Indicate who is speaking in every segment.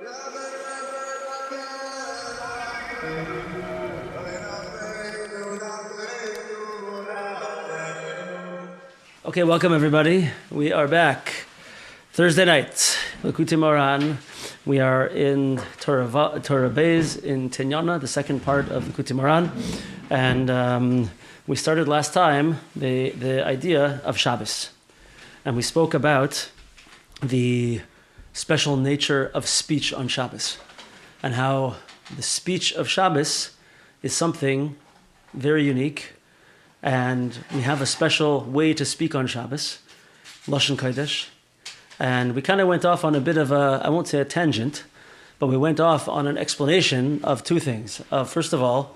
Speaker 1: Okay, welcome everybody. We are back. Thursday night, Likutei Moharan. We are in Torah Beis in Tinyana, the second part of Likutei Moharan. And we started last time the idea of Shabbos. And we spoke about the special nature of speech on Shabbos. And how the speech of Shabbos is something very unique. And we have a special way to speak on Shabbos, Lashon Kodesh. And we kind of went off on a bit of I won't say a tangent, but we went off on an explanation of two things. First of all,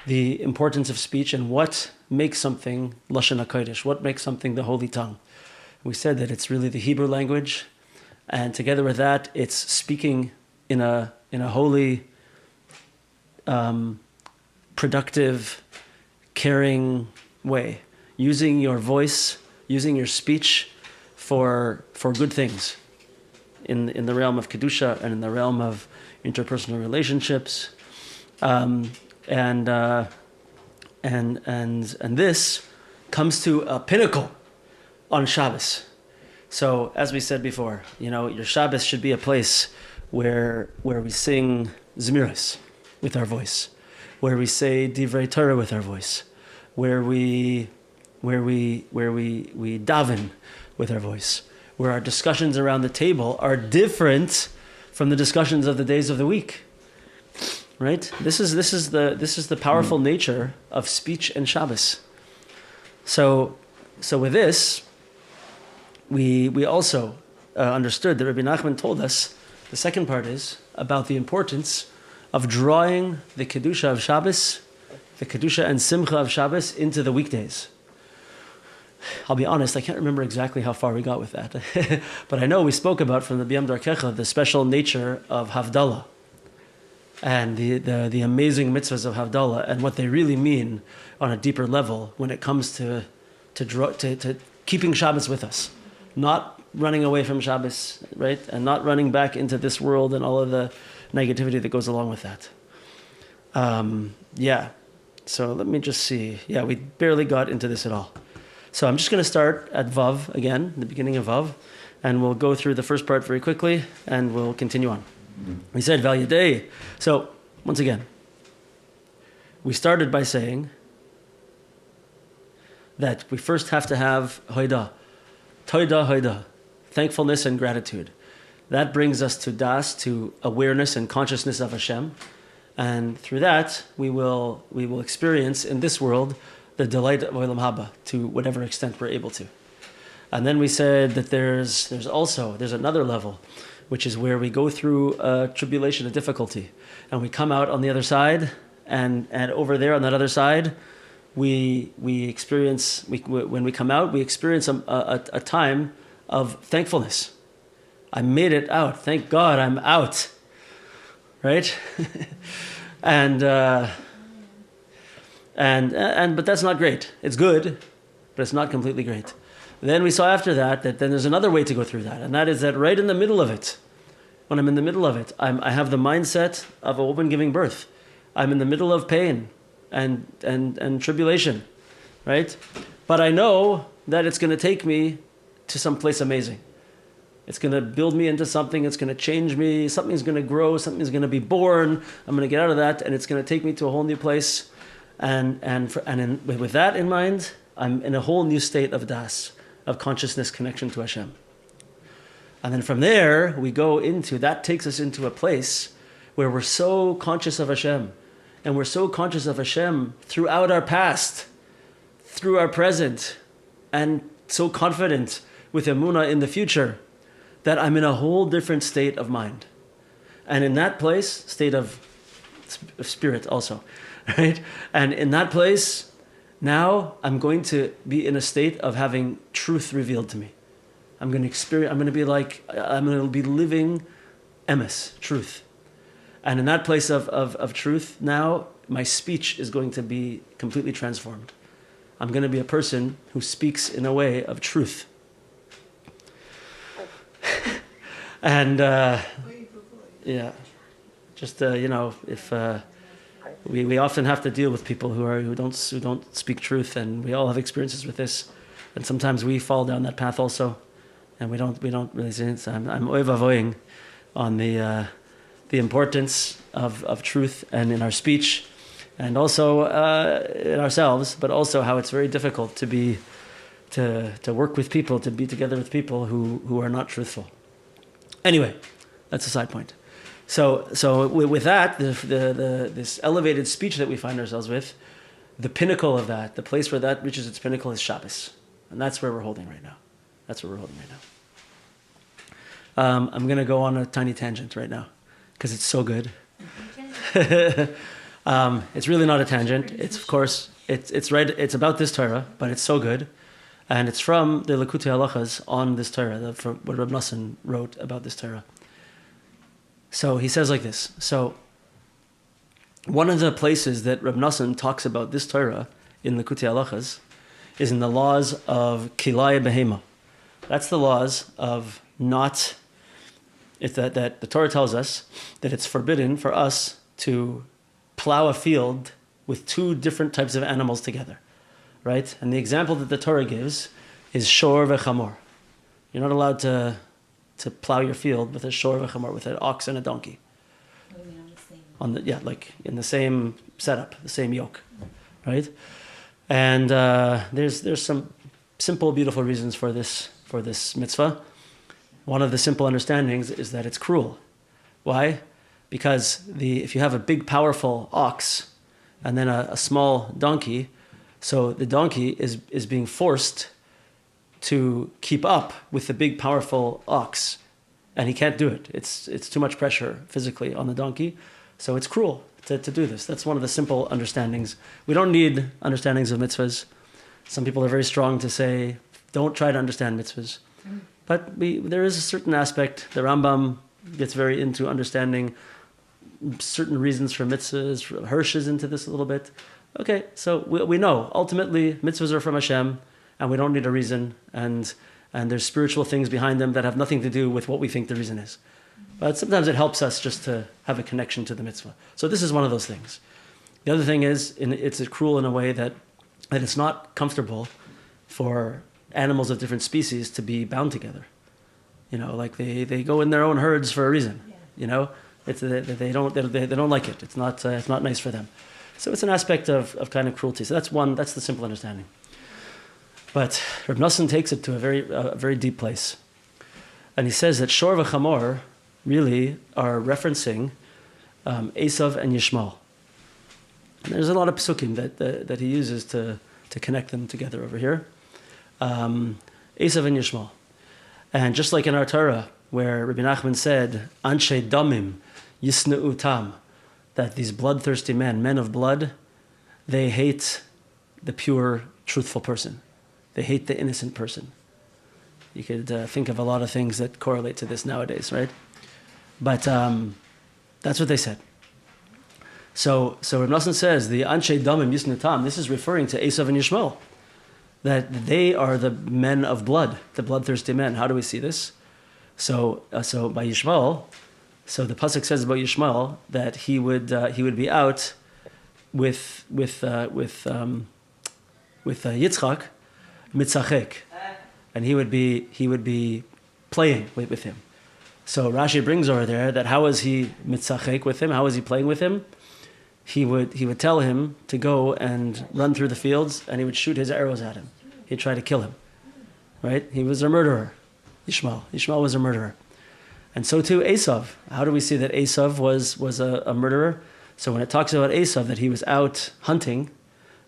Speaker 1: the importance of speech and what makes something Lashon HaKodesh, what makes something the holy tongue. We said that it's really the Hebrew language, and together with that, it's speaking in a holy, productive, caring way, using your voice, using your speech for good things in the realm of Kedusha and in the realm of interpersonal relationships. And this comes to a pinnacle on Shabbos. So as we said before, your Shabbos should be a place where we sing Zmiris with our voice, where we say Divrei Torah with our voice, where we daven with our voice, where our discussions around the table are different from the discussions of the days of the week. Right? This is the powerful nature of speech and Shabbos. So with this, we also understood that Rabbi Nachman told us the second part is about the importance of drawing the Kedusha of Shabbos, the Kedusha and Simcha of Shabbos into the weekdays. I'll be honest, I can't remember exactly how far we got with that. But I know we spoke about from the B'yam Darkecha the special nature of Havdalah and the amazing mitzvahs of Havdalah and what they really mean on a deeper level when it comes to keeping Shabbos with us. Not running away from Shabbos, right? And not running back into this world and all of the negativity that goes along with that. So let me just see. Yeah, we barely got into this at all. So I'm just going to start at Vav again, the beginning of Vav, and we'll go through the first part very quickly, and we'll continue on. We said Likutei. So once again, we started by saying that we first have to have Hoida, Toida Hoida, thankfulness and gratitude. That brings us to Das, to awareness and consciousness of Hashem. And through that, we will experience in this world the delight of Olam Haba to whatever extent we're able to. And then we said that there's another level, which is where we go through a tribulation, a difficulty, and we come out on the other side, and over there on that other side, when we come out, we experience a time of thankfulness. I made it out. Thank God I'm out. Right? But that's not great. It's good, but it's not completely great. Then we saw after that then there's another way to go through that, and that is that right in the middle of it, when I'm in the middle of it, I have the mindset of a woman giving birth. I'm in the middle of pain and tribulation, right? But I know that it's going to take me to some place amazing. It's going to build me into something. It's going to change me. Something's going to grow. Something's going to be born. I'm going to get out of that, and it's going to take me to a whole new place. With that in mind, I'm in a whole new state of das, of consciousness connection to Hashem. And then from there, that takes us into a place where we're so conscious of Hashem. And we're so conscious of Hashem throughout our past, through our present, and so confident with emunah in the future, that I'm in a whole different state of mind. And in that place, state of spirit also, right? And in that place, now I'm going to be in a state of having truth revealed to me. I'm going to be living emes, truth. And in that place of truth, now my speech is going to be completely transformed. I'm going to be a person who speaks in a way of truth. Yeah. Just if we often have to deal with people who don't speak truth, and we all have experiences with this, and sometimes we fall down that path also, and we don't really see it. So I'm oiv avoying on the importance of truth and in our speech, and also in ourselves, but also how it's very difficult to work with people, to be together with people who are not truthful. Anyway, that's a side point. So with that, this elevated speech that we find ourselves with, the pinnacle of that, the place where that reaches its pinnacle is Shabbos. And that's where we're holding right now. I'm going to go on a tiny tangent right now because it's so good. It's really not a tangent. It's, of course, it's about this Torah, but it's so good. And it's from the Likutei Halachas on this Torah, from what Reb Nosson wrote about this Torah. So he says like this. So one of the places that Reb Nosson talks about this Torah in Likutei Halachas is in the laws of Kilai Behema. That's the laws of not... It's that the Torah tells us that it's forbidden for us to plow a field with two different types of animals together, right? And the example that the Torah gives is shor v'chamor. You're not allowed to plow your field with a shor v'chamor, with an ox and a donkey.
Speaker 2: What do you mean
Speaker 1: like in the same setup, the same yoke, right? And there's some simple, beautiful reasons for this mitzvah. One of the simple understandings is that it's cruel. Why? Because if you have a big, powerful ox and then a small donkey, so the donkey is being forced to keep up with the big, powerful ox, and he can't do it. It's too much pressure physically on the donkey, so it's cruel to do this. That's one of the simple understandings. We don't need understandings of mitzvahs. Some people are very strong to say, don't try to understand mitzvahs. But there is a certain aspect. The Rambam gets very into understanding certain reasons for mitzvahs. Hirsch is into this a little bit. Okay, so we know ultimately mitzvahs are from Hashem, and we don't need a reason, and there's spiritual things behind them that have nothing to do with what we think the reason is. But sometimes it helps us just to have a connection to the mitzvah. So this is one of those things. The other thing is, it's cruel in a way that it's not comfortable for animals of different species to be bound together. Like they go in their own herds for a reason. They don't like it. It's not nice for them. So it's an aspect of kind of cruelty. So that's the simple understanding. But Reb Nosson takes it to a very deep place. And he says that Shor v'Chamor really are referencing Esav and Yishmael. And there's a lot of psukim that he uses to connect them together over here. Esav and Yishmael. And just like in our Torah, where Rabbi Nachman said, Anshe Damim Yisneu Tam, that these bloodthirsty men of blood, they hate the pure, truthful person. They hate the innocent person. You could think of a lot of things that correlate to this nowadays, right? But that's what they said. So Reb Nosson says, the Anshe Damim Yisneu Tam, this is referring to Esav and Yishmael, that they are the men of blood, the bloodthirsty men. How do we see this? So by Yishmael, so the pasuk says about Yishmael that he would be out with Yitzchak mitzachek, and he would be playing with him. So Rashi brings over there that how was he mitzachek with him? How was he playing with him? He would tell him to go and run through the fields, and he would shoot his arrows at him. He'd try to kill him, right? He was a murderer. Yishmael was a murderer. And so too Esav. How do we see that Esav was a murderer? So when it talks about Esav, that he was out hunting,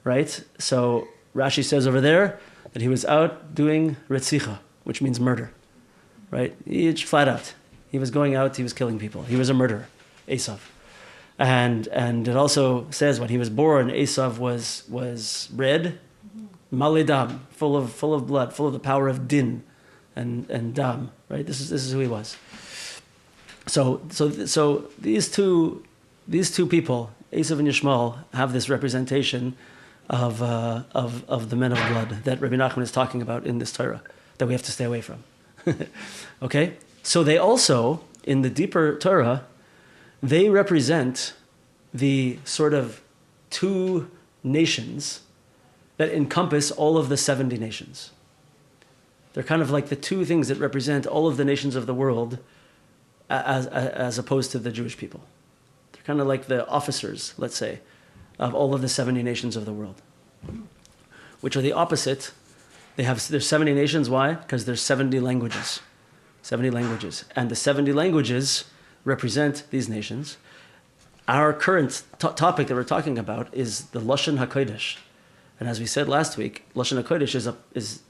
Speaker 1: right? So Rashi says over there that he was out doing retzicha, which means murder, right? Flat out. He was going out, he was killing people. He was a murderer, Esav. And it also says when he was born, Esav was red, malidam, full of blood, full of the power of din and dam, right? This is who he was. So these two people, Esav and Yishmael, have this representation of the men of blood that Rabbi Nachman is talking about in this Torah that we have to stay away from. Okay, so they also in the deeper Torah they represent the sort of two nations that encompass all of the 70 nations. They're kind of like the two things that represent all of the nations of the world as opposed to the Jewish people. They're kind of like the officers, let's say, of all of the 70 nations of the world, which are the opposite. There's 70 nations. Why? Because there's 70 languages. 70 languages. And the 70 languages represent these nations. Our current topic that we're talking about is the Lashon HaKodesh. And as we said last week, Lashon HaKodesh is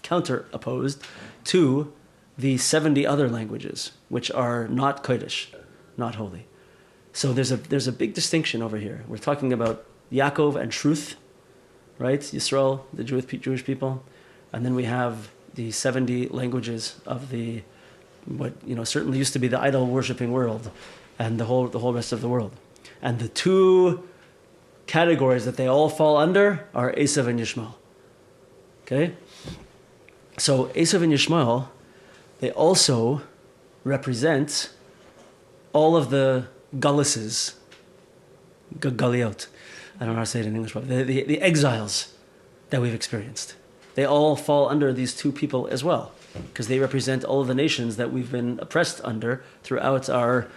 Speaker 1: counter-opposed to the 70 other languages, which are not Kodesh, not holy. So there's a big distinction over here. We're talking about Yaakov and truth, right? Yisrael, the Jewish people. And then we have the 70 languages of what certainly used to be the idol-worshipping world and the whole rest of the world. And the two categories that they all fall under are Esav and Yishmael. Okay? So Esav and Yishmael, they also represent all of the Galises, Galiot. I don't know how to say it in English, but the exiles that we've experienced. They all fall under these two people as well, because they represent all of the nations that we've been oppressed under throughout our,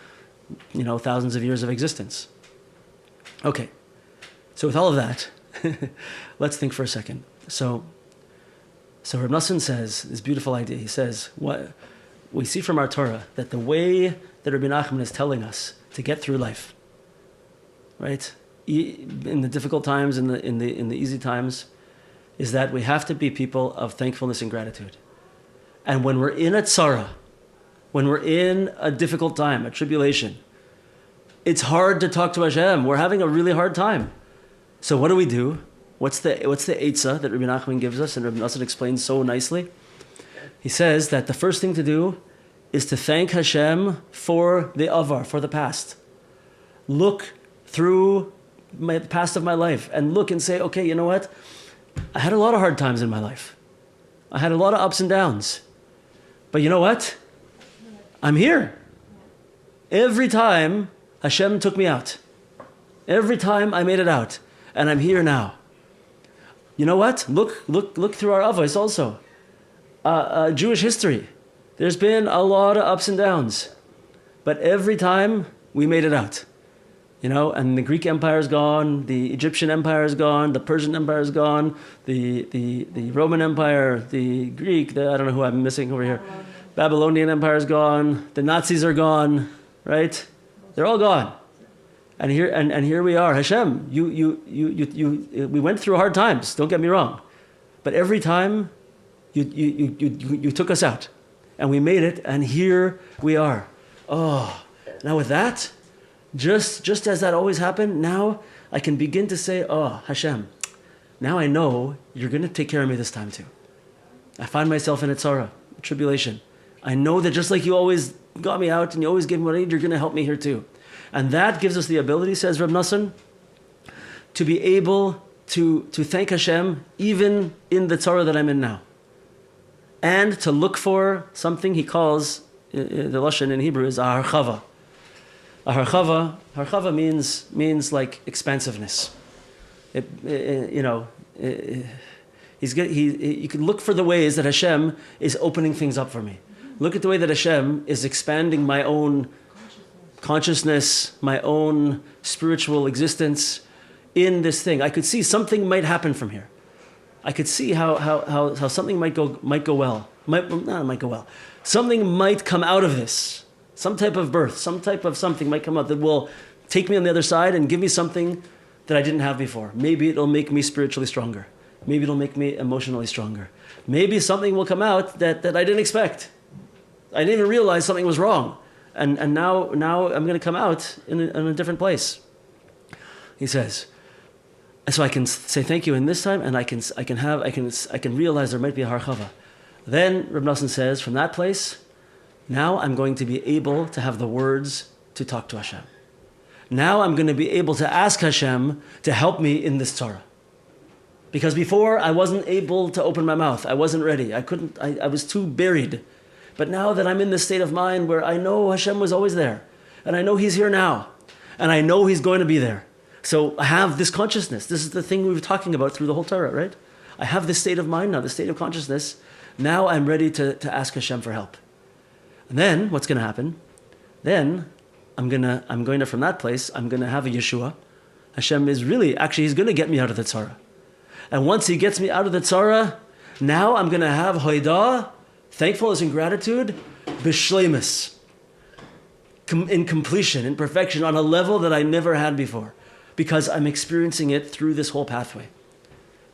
Speaker 1: thousands of years of existence. Okay, so with all of that, let's think for a second. So Reb Nosson says this beautiful idea. He says, what we see from our Torah, that the way that Rabbi Nachman is telling us to get through life, right, in the difficult times, in the easy times, is that we have to be people of thankfulness and gratitude. And when we're in a tzara, when we're in a difficult time, a tribulation, it's hard to talk to Hashem. We're having a really hard time. So what do? What's the eitzah that Rabbi Nachman gives us and Rabbi Nosson explains so nicely? He says that the first thing to do is to thank Hashem for the avar, for the past. Look through the past of my life and look and say, okay, you know what? I had a lot of hard times in my life. I had a lot of ups and downs. But you know what? I'm here. Every time Hashem took me out. Every time I made it out. And I'm here now. You know what? Look through our avos also. Jewish history. There's been a lot of ups and downs. But every time we made it out. And the Greek Empire is gone, the Egyptian Empire is gone, the Persian Empire is gone, the Roman Empire, the Greek, I don't know who I'm missing over here. Babylonian Empire is gone, the Nazis are gone, right? They're all gone. And here we are. Hashem, we went through hard times, don't get me wrong. But every time you took us out and we made it, and here we are. Oh, now with that, just as that always happened, now I can begin to say, oh, Hashem, now I know you're going to take care of me this time too. I find myself in a tzara, a tribulation. I know that just like you always got me out and you always gave me what I need, you're going to help me here too. And that gives us the ability, says Reb Nosson, to be able to thank Hashem even in the tzara that I'm in now. And to look for something he calls, the lashon in Hebrew is a harchava. A harchava means like expansiveness. You can look for the ways that Hashem is opening things up for me. Look at the way that Hashem is expanding my own consciousness, my own spiritual existence in this thing. I could see something might happen from here. I could see how something might go well. Might go well. Something might come out of this. Some type of birth, some type of something might come out that will take me on the other side and give me something that I didn't have before. Maybe it'll make me spiritually stronger. Maybe it'll make me emotionally stronger. Maybe something will come out that I didn't expect. I didn't even realize something was wrong. And now I'm going to come out in a different place. He says, so I can say thank you in this time, and I can realize there might be a harchava. Then Reb Nosson says, from that place, now I'm going to be able to have the words to talk to Hashem. Now I'm going to be able to ask Hashem to help me in this tzara. Because before I wasn't able to open my mouth. I wasn't ready. I was too buried. But now that I'm in this state of mind where I know Hashem was always there, and I know He's here now, and I know He's going to be there. So I have this consciousness. This is the thing we were talking about through the whole Torah, right? I have this state of mind now, this state of consciousness. Now I'm ready to ask Hashem for help. And then what's going to happen? Then I'm going to from that place, I'm going to have a Yeshua. Hashem is He's going to get me out of the tzara. And once He gets me out of the tzara, now I'm going to have hoidah, thankfulness and gratitude, b'shleimus, in completion, in perfection, on a level that I never had before, because I'm experiencing it through this whole pathway.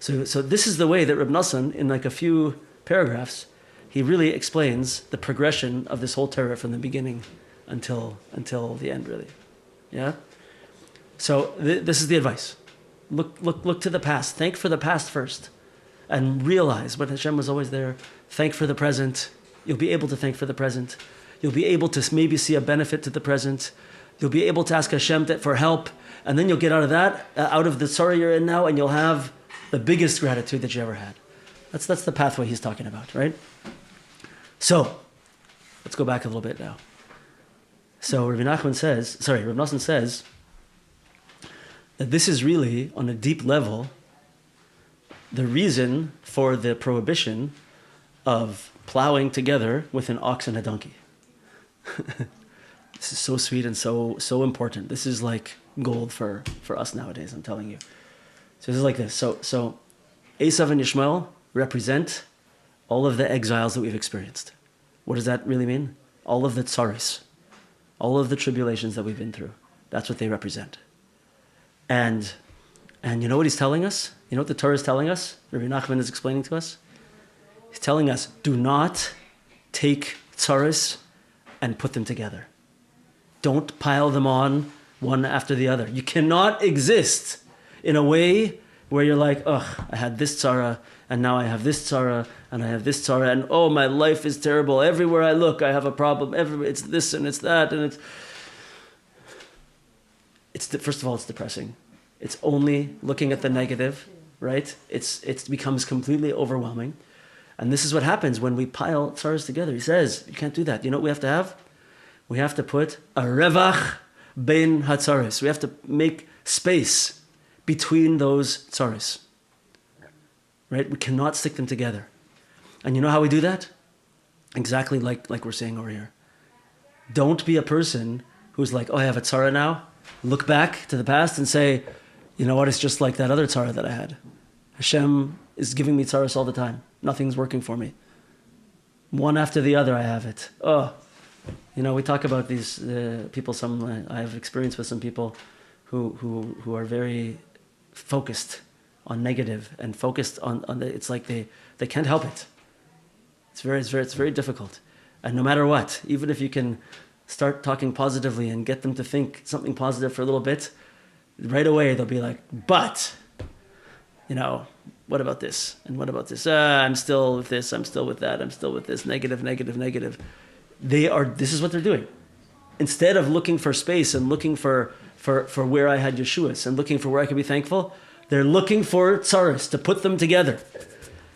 Speaker 1: So this is the way that Reb Nosson, in like a few paragraphs, he really explains the progression of this whole Torah from the beginning until the end, really. Yeah? So this is the advice. Look to the past. Thank for the past first. And realize what Hashem was always there. Thank for the present. You'll be able to thank for the present. You'll be able to maybe see a benefit to the present. You'll be able to ask Hashem for help. And then you'll get out of that, out of the tzara you're in now, and you'll have the biggest gratitude that you ever had. That's the pathway he's talking about, right? So, let's go back a little bit now. So Reb Nosson says that this is really, on a deep level, the reason for the prohibition of plowing together with an ox and a donkey. This is so sweet and so important. This is like gold for us nowadays, I'm telling you. So this is like this. So Esav and Yishmael represent all of the exiles that we've experienced. What does that really mean? All of the tsaris, all of the tribulations that we've been through. That's what they represent. And you know what he's telling us? You know what the Torah is telling us? Rabbi Nachman is explaining to us? He's telling us, do not take tsaris and put them together. Don't pile them on one after the other. You cannot exist in a way where you're like, ugh, I had this tzara, and now I have this tzara, and I have this tzara, and oh, my life is terrible. Everywhere I look, I have a problem. Everywhere, it's this and it's that, and first of all, it's depressing. It's only looking at the negative, right? It becomes completely overwhelming. And this is what happens when we pile tzaras together. He says, you can't do that. You know what we have to have? We have to put a revach bein hatzaris. We have to make space between those tzaris. Right? We cannot stick them together. And you know how we do that? Exactly like we're saying over here. Don't be a person who's like, oh, I have a tzara now. Look back to the past and say, you know what, it's just like that other tzara that I had. Hashem is giving me tzaras all the time. Nothing's working for me. One after the other I have it. Oh, you know, we talk about these people, I have experience with some people who are very focused on negative and focused on it's like they can't help it. It's very difficult. And no matter what, even if you can start talking positively and get them to think something positive for a little bit, right away they'll be like, but, you know, what about this? And what about this? I'm still with this, I'm still with that, I'm still with this, negative. This is what they're doing. Instead of looking for space and looking for where I had Yeshuas and looking for where I could be thankful, they're looking for tzaras to put them together.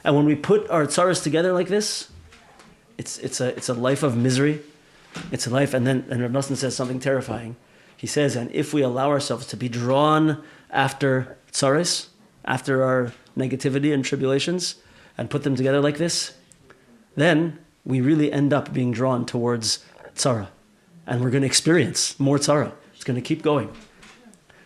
Speaker 1: And when we put our tzaras together like this, it's a life of misery. It's a life, and Reb Nosson says something terrifying. He says, and if we allow ourselves to be drawn after tzaras, after our negativity and tribulations, and put them together like this, then we really end up being drawn towards tzara. And we're going to experience more tzara. It's going to keep going.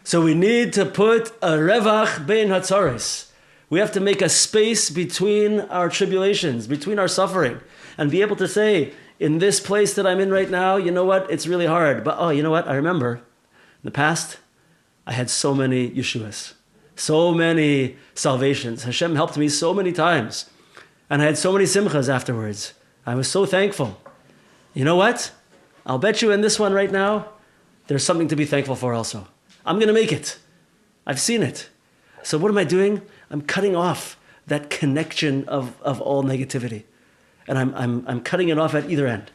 Speaker 1: So we need to put a revach bein hatzaris. We have to make a space between our tribulations, between our suffering, and be able to say, in this place that I'm in right now, you know what? It's really hard. But oh, you know what? I remember in the past, I had so many Yeshuas, so many salvations. Hashem helped me so many times. And I had so many simchas afterwards. I was so thankful. You know what? I'll bet you in this one right now, there's something to be thankful for also. I'm going to make it. I've seen it. So what am I doing? I'm cutting off that connection of all negativity. And I'm cutting it off at either end.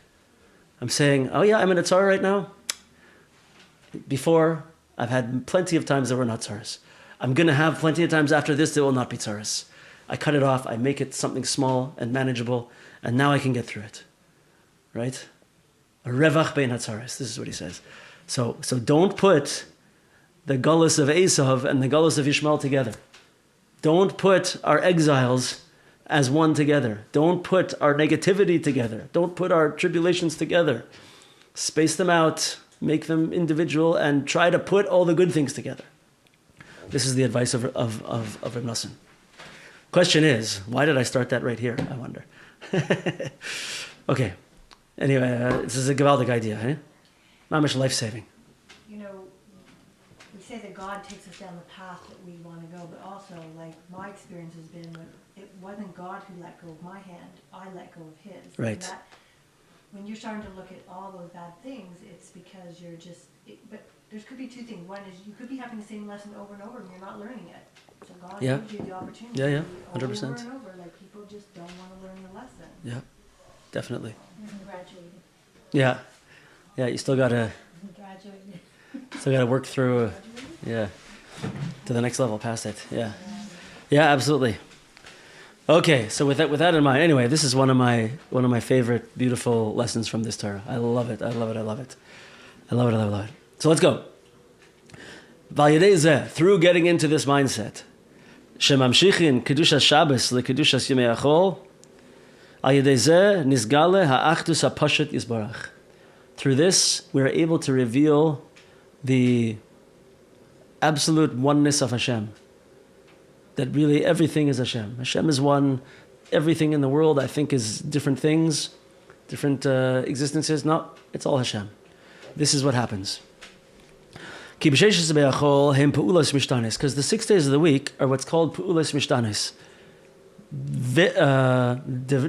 Speaker 1: I'm saying, oh yeah, I'm in a tzara right now. Before, I've had plenty of times that were not tzaras. I'm going to have plenty of times after this that will not be tzaras. I cut it off, I make it something small and manageable, and now I can get through it. Right? A revach bein hatzaris. This is what he says. So don't put the gullus of Esav and the gullus of Ishmael together. Don't put our exiles as one together. Don't put our negativity together. Don't put our tribulations together. Space them out, make them individual, and try to put all the good things together. This is the advice of Reb Nosson. Question is, why did I start that right here, I wonder? Okay. Anyway, this is a gewaldig idea, eh? Not much life-saving.
Speaker 3: You know, we say that God takes us down the path that we want to go, but also, like, my experience has been that it wasn't God who let go of my hand, I let go of his.
Speaker 1: Right.
Speaker 3: And that, when you're starting to look at all those bad things, it's because you're just, but there could be two things. One is you could be having the same lesson over and over and you're not learning it. So God
Speaker 1: Yeah.
Speaker 3: gives you the opportunity
Speaker 1: Yeah, yeah,
Speaker 3: to do it
Speaker 1: 100%.
Speaker 3: over and over. Like, people just don't want to learn the lesson.
Speaker 1: Yeah, definitely.
Speaker 2: Graduated.
Speaker 1: Yeah. Yeah, you still gotta work through, yeah, to the next level, past it. Yeah. Yeah, absolutely. Okay, so with that in mind, anyway, this is one of my favorite, beautiful lessons from this Torah. I love it. I love it. I love it. I love it. I love it. I love it. So let's go. Through getting into this mindset, shemamshichin kedushas Shabbos lekedushas Yemei Achol, al yedei zeh nizgale ha'achdus ha'pashat yisbarach. Through this, we are able to reveal the absolute oneness of Hashem. That really everything is Hashem. Hashem is one. Everything in the world, I think, is different things, different existences. No, it's all Hashem. This is what happens. Because the 6 days of the week are what's called Pu'ulas Mishtanis.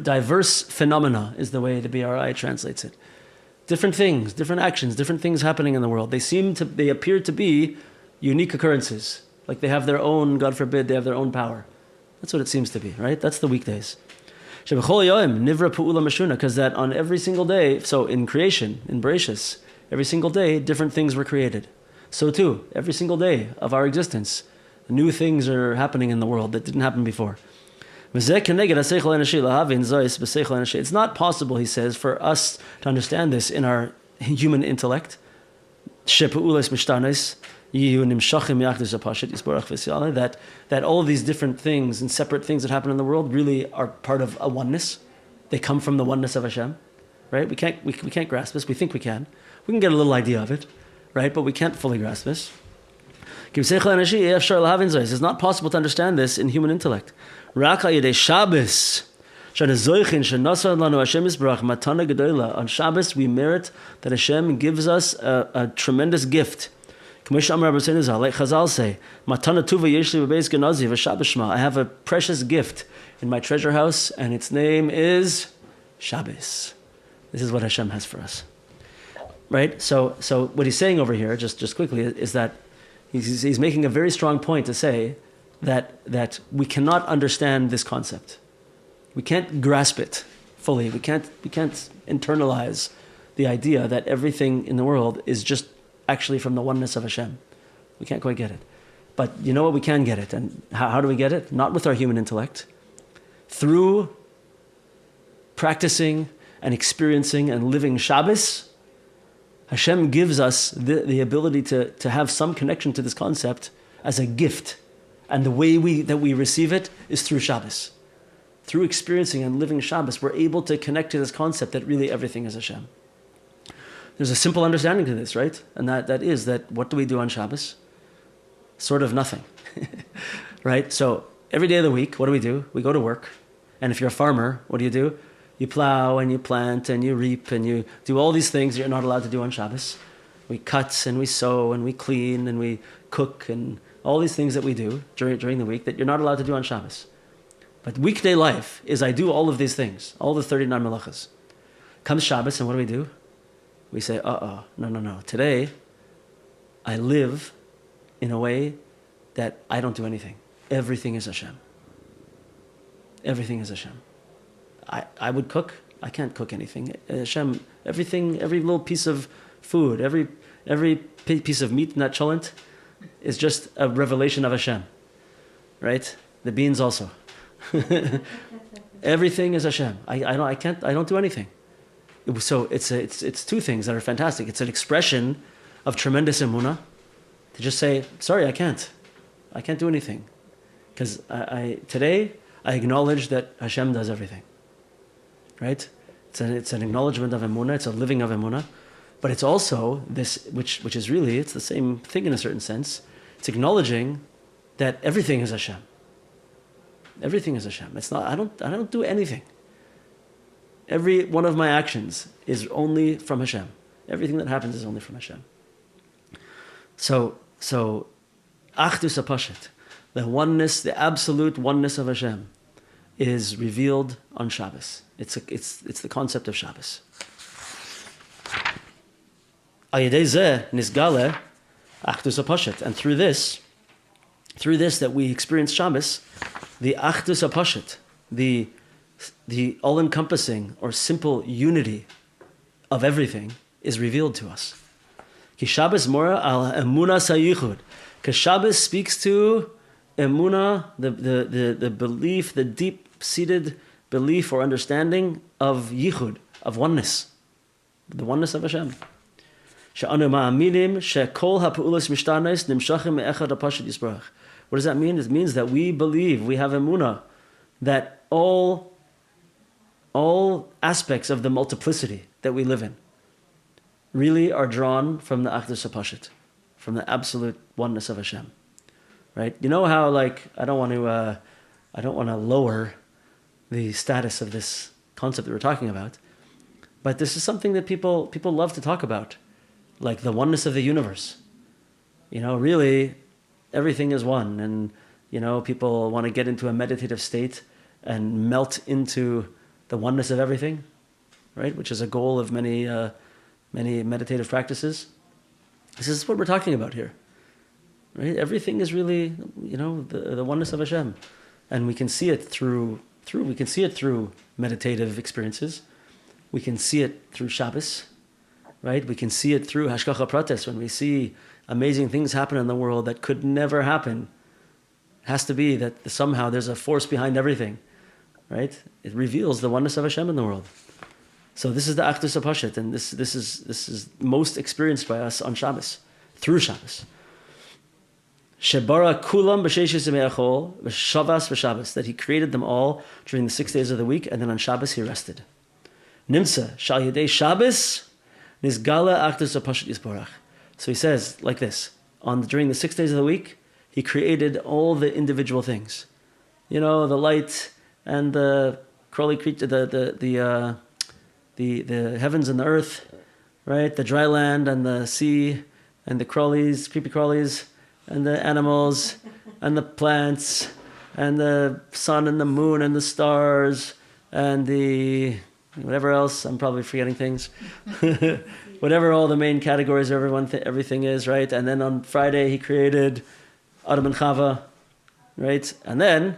Speaker 1: Diverse phenomena is the way the BRI translates it. Different things, different actions, different things happening in the world. They appear to be unique occurrences. Like they have their own, God forbid, they have their own power. That's what it seems to be, right? That's the weekdays. Because that on every single day, so in creation, in Bereshis, every single day, different things were created. So too, every single day of our existence, new things are happening in the world that didn't happen before. It's not possible, he says, for us to understand this in our human intellect. That all of these different things and separate things that happen in the world really are part of a oneness. They come from the oneness of Hashem, right? We can't grasp this. We think we can. We can get a little idea of it, right? But we can't fully grasp this. It's not possible to understand this in human intellect. On Shabbos, we merit that Hashem gives us a tremendous gift. Like Chazal say, I have a precious gift in my treasure house, and its name is Shabbos. This is what Hashem has for us. Right? So what he's saying over here, just quickly, is that he's making a very strong point to say that we cannot understand this concept. We can't grasp it fully. We can't internalize the idea that everything in the world is just actually from the oneness of Hashem. We can't quite get it. But you know what? We can get it. And how do we get it? Not with our human intellect. Through practicing and experiencing and living Shabbos, Hashem gives us the ability to have some connection to this concept as a gift. And the way that we receive it is through Shabbos. Through experiencing and living Shabbos, we're able to connect to this concept that really everything is Hashem. There's a simple understanding to this, right? And that is that what do we do on Shabbos? Sort of nothing, right? So every day of the week, what do? We go to work. And if you're a farmer, what do? You plow and you plant and you reap and you do all these things you're not allowed to do on Shabbos. We cut and we sew and we clean and we cook and all these things that we do during the week that you're not allowed to do on Shabbos. But weekday life is I do all of these things, all the 39 melachas. Comes Shabbos and what do? We say, no. Today, I live in a way that I don't do anything. Everything is Hashem. Everything is Hashem. I would cook. I can't cook anything. Hashem, everything, every little piece of food, every piece of meat in that cholent is just a revelation of Hashem. Right? The beans also. Everything is Hashem. I don't do anything. So it's two things that are fantastic. It's an expression of tremendous emunah, to just say, sorry, I can't do anything. Because today, I acknowledge that Hashem does everything. Right? It's an acknowledgement of emunah, it's a living of emunah, but it's also this, which is really, it's the same thing in a certain sense. It's acknowledging that everything is Hashem. Everything is Hashem. It's not, I don't do anything. Every one of my actions is only from Hashem. Everything that happens is only from Hashem. So Achdus HaPashat, the oneness, the absolute oneness of Hashem, is revealed on Shabbos. It's the concept of Shabbos. Al Yedei Zeh Nizgale Achdus HaPashat, and through this that we experience Shabbos, the Achdus HaPashat, the all-encompassing or simple unity of everything is revealed to us. Ki Shabbos mora al emuna sayichud. Because Shabbos speaks to emuna, the belief, the deep-seated belief or understanding of yichud, of oneness, the oneness of Hashem. She'anu ma'aminim she'kol ha'pu'ulos mishtanos nimshachim me'echad ha'pashat yisbarach. What does that mean? It means that we believe, we have emunah, that all aspects of the multiplicity that we live in really are drawn from the Achdus HaPashat, from the absolute oneness of Hashem. Right? You know how, like, I don't want to lower the status of this concept that we're talking about, but this is something that people love to talk about, like the oneness of the universe. Really, everything is one, and people want to get into a meditative state and melt into the oneness of everything, right? Which is a goal of many meditative practices. This is what we're talking about here, right? Everything is really, the oneness of Hashem, and we can see it through meditative experiences. We can see it through Shabbos, right? We can see it through Hashgacha Pratis, when we see amazing things happen in the world that could never happen. It has to be that somehow there's a force behind everything, right? It reveals the oneness of Hashem in the world. So this is the Achdus HaPashat, and this is most experienced by us on Shabbos, through Shabbos. Shebara kulam b'sheishis yemei v'shavas v'Shabbos, that he created them all during the 6 days of the week, and then on Shabbos he rested. Nimsa shal yedei Shabbos nizgala Achdus HaPashat yisborach. So he says like this: during the 6 days of the week, he created all the individual things, the light and the crawly creature, the heavens and the earth, right? The dry land and the sea and the crawlies, creepy crawlies, and the animals and the plants and the sun and the moon and the stars and the whatever else. I'm probably forgetting things. Whatever all the main categories of everything is, right? And then on Friday he created Adam and Chava, right? And then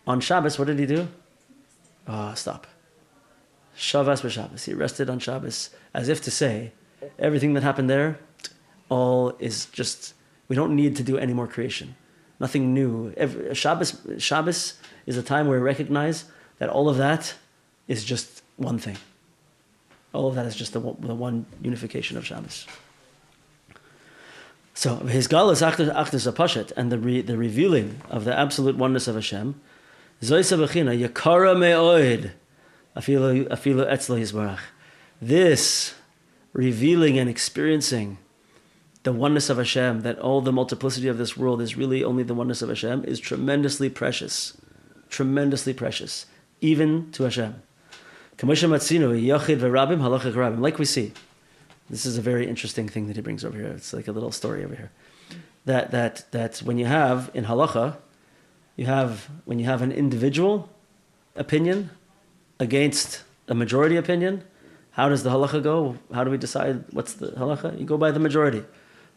Speaker 1: on Shabbos, what did he do? Stop. Shavas b'Shabbos. He rested on Shabbos, as if to say, everything that happened there, all is just, we don't need to do any more creation. Nothing new. Shabbos is a time where we recognize that all of that is just one thing. All of that is just the one unification of Shabbos. So his galus Achdus HaPashat, and the revealing of the absolute oneness of Hashem, Zoysa b'china yakara me'oid afilu etzlo yisbarach. This revealing and experiencing the oneness of Hashem, that all the multiplicity of this world is really only the oneness of Hashem, is tremendously precious, even to Hashem. Like we see, this is a very interesting thing that he brings over here. It's like a little story over here. That when you have in halacha, when you have an individual opinion against a majority opinion, how does the halacha go? How do we decide what's the halacha? You go by the majority.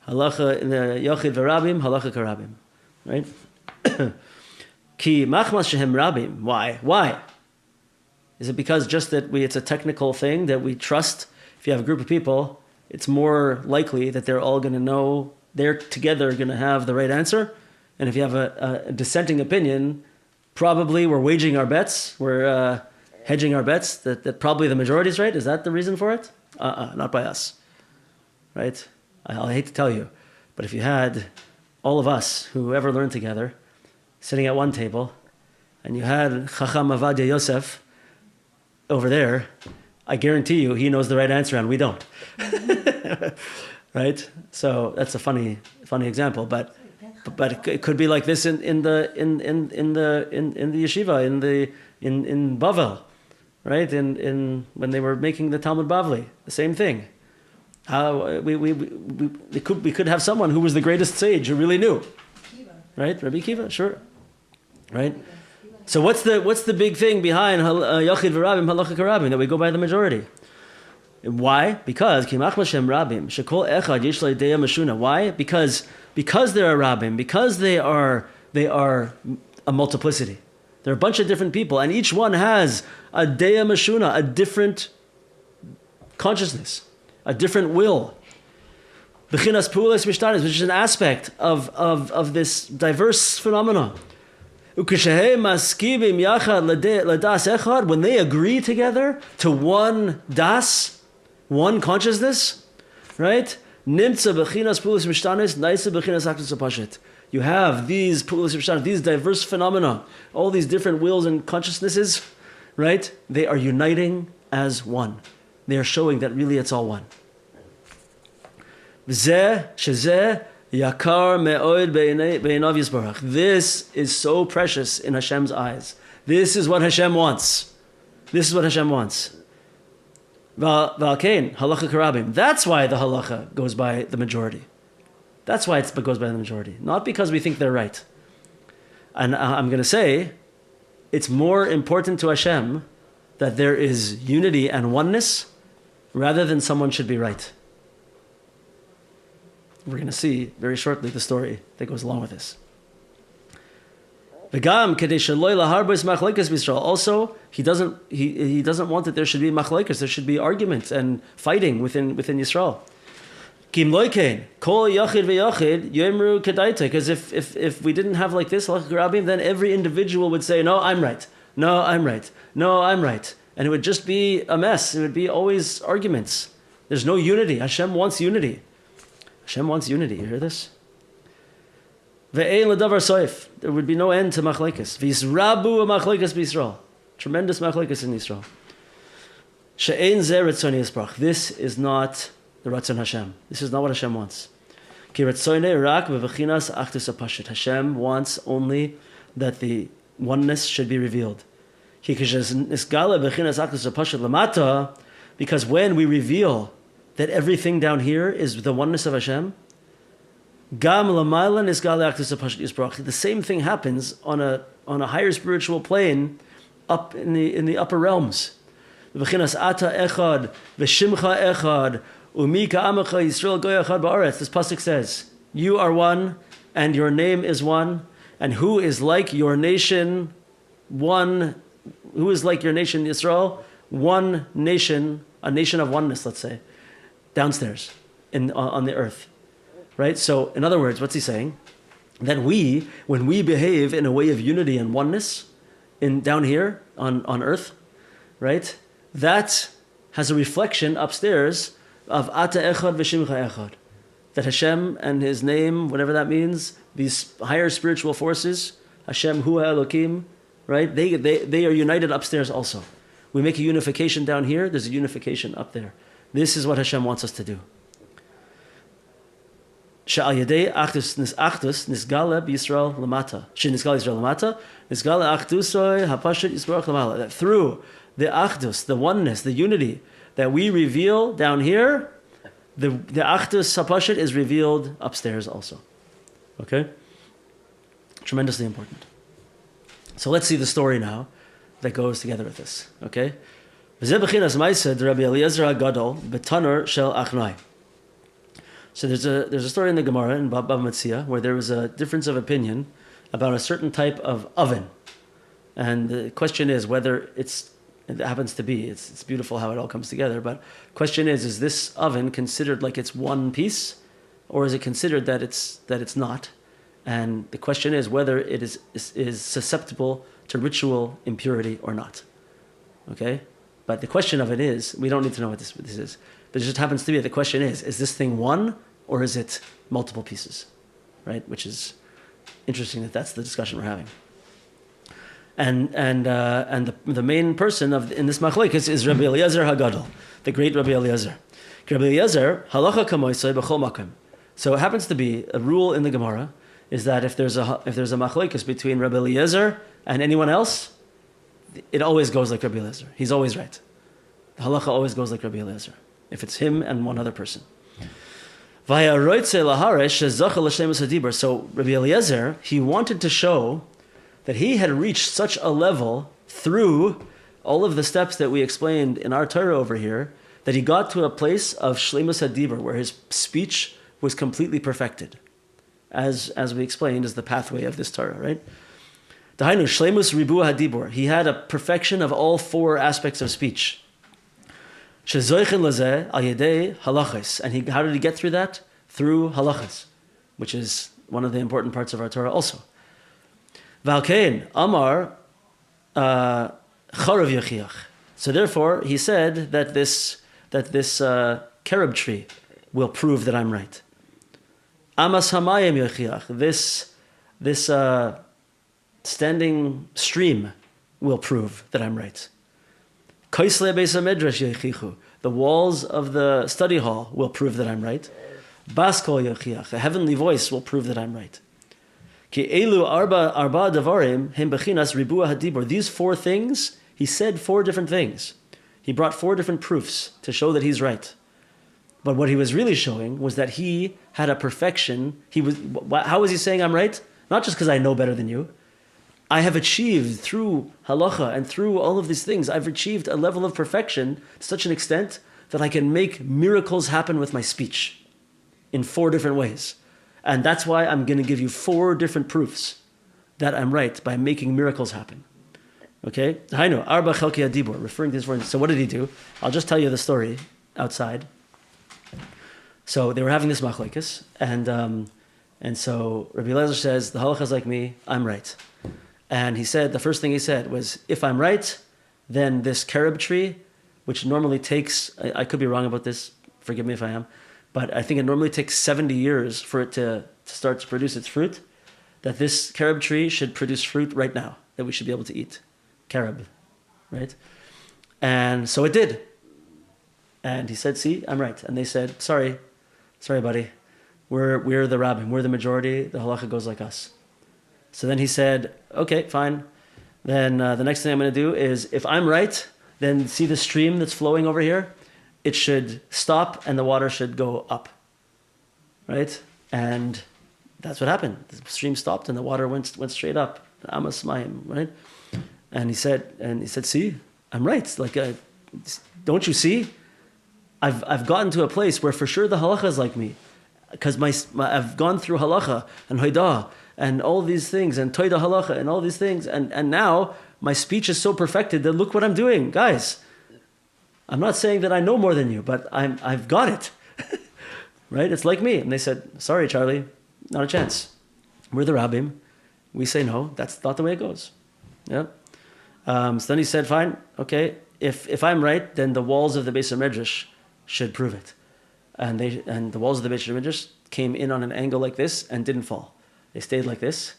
Speaker 1: Halacha in the Yochid v'Rabim, halacha karabim, right? Ki machmas shehem rabim. Why? Is it because just that it's a technical thing that we trust? If you have a group of people, it's more likely that they're all going to know, they're together going to have the right answer. And if you have a dissenting opinion, probably we're waging our bets, we're hedging our bets that probably the majority is right. Is that the reason for it? Not by us, right? I hate to tell you, but if you had all of us who ever learned together sitting at one table, and you had Chacham Avadia Yosef over there, I guarantee you he knows the right answer and we don't. Right? So that's a funny example, but it could be like this in the yeshiva in Bavel, right? In when they were making the Talmud Bavli, the same thing. We could have someone who was the greatest sage who really knew, right? Rabbi Kiva, sure, right? So what's the big thing behind Yachid v'Rabim Halacha Karabim that we go by the majority? Why? Because Kimach Mashem Rabim Shekol Echad Yesh Lo Deya Meshuna. Why? Because there are Rabim, because they are a multiplicity. There are a bunch of different people, and each one has a Deya Meshuna, a different consciousness, a different will. Bechinas Pulas Mishtanis, which is an aspect of this diverse phenomenon. When they agree together to one das, one consciousness, right? You have these pulas mishtanis, these diverse phenomena, all these different wills and consciousnesses, right? They are uniting as one. They are showing that really it's all one. Yakar me'od be'einav yisbarach. This is so precious in Hashem's eyes. This is what Hashem wants. This is what Hashem wants. V'alkein halacha karabim. That's why the halacha goes by the majority. That's why it goes by the majority. Not because we think they're right. And I'm going to say, it's more important to Hashem that there is unity and oneness rather than someone should be right. We're going to see very shortly the story that goes along with this. Also, he doesn't want that there should be machlokes, there should be arguments and fighting within Yisrael. Because if we didn't have like this, then every individual would say, no, I'm right. No, I'm right. No, I'm right. And it would just be a mess. It would be always arguments. There's no unity. Hashem wants unity. Hashem wants unity. You hear this? There would be no end to machlekes. V'yisrabu machlekes b'Yisrael. Tremendous machlekes in Yisrael. She'ein zeh ritzoni yisbrach. This is not the Ratzon Hashem. This is not what Hashem wants. Ki ritzoni rak b'v'chinas achdus hapashut. Hashem wants only that the oneness should be revealed. Because when we reveal that everything down here is the oneness of Hashem, the same thing happens on a higher spiritual plane up in the upper realms. This pasuk says, you are one and your name is one, and who is like your nation? One. Who is like your nation, Yisrael? One nation, a nation of oneness, let's say, downstairs on the earth, right? So, in other words, what's he saying? That when we behave in a way of unity and oneness down here on earth, right? That has a reflection upstairs of Ata Echad V'Shimcha Echad. That Hashem and His name, whatever that means, these higher spiritual forces, Hashem Hu Elokim, right? They are united upstairs also. We make a unification down here, there's a unification up there. This is what Hashem wants us to do. She'al yedei achdus nisgala b'Yisrael lamata. She'nisgala Yisrael lamata, nisgala achdusoi hapashut yisbarach lamala. That through the achdus, the oneness, the unity that we reveal down here, the achdus hapashut is revealed upstairs also. Okay? Tremendously important. So let's see the story now that goes together with this. Okay? So there's a story in the Gemara in Baba Metzia where there was a difference of opinion about a certain type of oven. And the question is whether it happens to be, it's beautiful how it all comes together, but the question is this oven considered like it's one piece, or is it considered that it's not? And the question is whether it is susceptible to ritual impurity or not. Okay? But the question of it is, we don't need to know what this is. But it just happens to be, the question is this thing one or is it multiple pieces, right? Which is interesting that that's the discussion we're having. And the main person in this machlokes is Rabbi Eliezer Hagadol, the great Rabbi Eliezer. Rabbi Eliezer halacha kamoisei b'chol makom. So it happens to be a rule in the Gemara is that if there's a machlokes between Rabbi Eliezer and anyone else, it always goes like Rabbi Eliezer. He's always right. The halacha always goes like Rabbi Eliezer if it's him and one other person. So Rabbi Eliezer, he wanted to show that he had reached such a level through all of the steps that we explained in our Torah over here, that he got to a place of shleimus hadibur, where his speech was completely perfected, as we explained is the pathway of this Torah, right? Dahainu shleimus ribu hadibur. He had a perfection of all four aspects of speech. Shezoichen lazeh al yedei halachos. And how did he get through that? Through halachos, which is one of the important parts of our Torah also. Valkein Amar Charav Yechiach. So therefore, he said that this carob tree will prove that I'm right. Amas Hamayim Yechiach. This standing stream will prove that I'm right. Kaisle Beis HaMedrash Yechichu. The walls of the study hall will prove that I'm right. Baskol Yechiach. A heavenly voice will prove that I'm right. Ki elu arba davarim hem bechinas ribua hadibur. These four things, he said four different things. He brought four different proofs to show that he's right. But what he was really showing was that he had a perfection. How was he saying I'm right? Not just because I know better than you. I have achieved through halacha and through all of these things, I've achieved a level of perfection to such an extent that I can make miracles happen with my speech in four different ways. And that's why I'm going to give you four different proofs that I'm right by making miracles happen. Okay? Hainu, arba chelki hadibur, referring to this word. So what did he do? I'll just tell you the story outside. So they were having this machlokes, and so Rabbi Eliezer says, the halacha is like me, I'm right. And he said, the first thing he said was, if I'm right, then this carob tree, which normally takes, I could be wrong about this, forgive me if I am, but I think it normally takes 70 years for it to start to produce its fruit, that this carob tree should produce fruit right now, that we should be able to eat. Carob, right? And so it did. And he said, see, I'm right. And they said, sorry buddy, we're the rabbin, we're the majority, the halacha goes like us. So then he said, okay, fine. Then the next thing I'm going to do is, if I'm right, then see the stream that's flowing over here? It should stop and the water should go up, right? And that's what happened. The stream stopped and the water went straight up. Amas Mayim, right? And he said, see, I'm right. Like, don't you see? I've gotten to a place where for sure the halacha is like me, because I've gone through halacha and hoidah and all these things and toida halacha and all these things, and now my speech is so perfected that look what I'm doing, guys. I'm not saying that I know more than you, but I've got it, right? It's like me. And they said, sorry, Charlie, not a chance. We're the rabbim. We say no. That's not the way it goes. Yeah. So then he said, fine, okay. If I'm right, then the walls of the Beis HaMedrash should prove it. And the walls of the Beis HaMedrash came in on an angle like this and didn't fall. They stayed like this.